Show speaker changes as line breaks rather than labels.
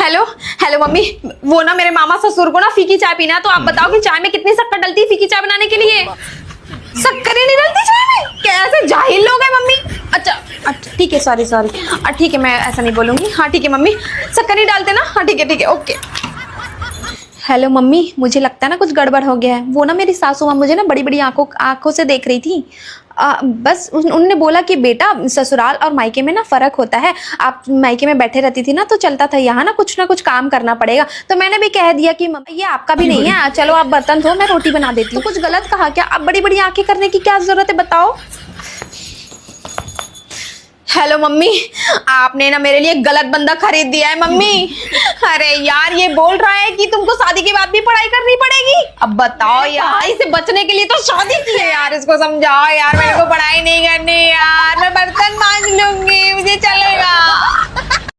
Hello hello mummy, वो ना मेरे मामा ससुर को ना फीकी चाय पीना है, तो आप बताओ कि चाय में कितनी शक्कर डलती है फीकी चाय बनाने के लिए। शक्कर ही नहीं डलती चाय में? कैसे जाहिल लोग हैं मम्मी। अच्छा ठीक है, सॉरी सॉरी, ठीक है मैं ऐसा नहीं बोलूंगी। हाँ ठीक है मम्मी, शक्कर नहीं डालते ना? हाँ ठीक है ओके। हेलो मम्मी, मुझे लगता है ना कुछ गड़बड़ हो गया है। वो ना मेरी सासू माँ मुझे ना बड़ी बड़ी आंखों से देख रही थी। बस उन्होंने बोला कि बेटा ससुराल और मायके में ना फ़र्क होता है। आप मायके में बैठे रहती थी ना तो चलता था, यहाँ ना कुछ काम करना पड़ेगा। तो मैंने भी कह दिया कि ये आपका भी नहीं है, चलो आप बर्तन धो, मैं रोटी बना देती हूँ। कुछ गलत कहा क्या? अब बड़ी बड़ी आंखें करने की क्या ज़रूरत है बताओ। हेलो मम्मी, आपने ना मेरे लिए गलत बंदा खरीद दिया है मम्मी। अरे यार, ये बोल रहा है कि तुमको शादी के बाद भी पढ़ाई करनी पड़ेगी। अब बताओ यार, इसे बचने के लिए तो शादी की है यार। इसको समझाओ यार, मेरे को पढ़ाई नहीं करनी यार, मैं बर्तन मांज लूंगी, मुझे चलेगा।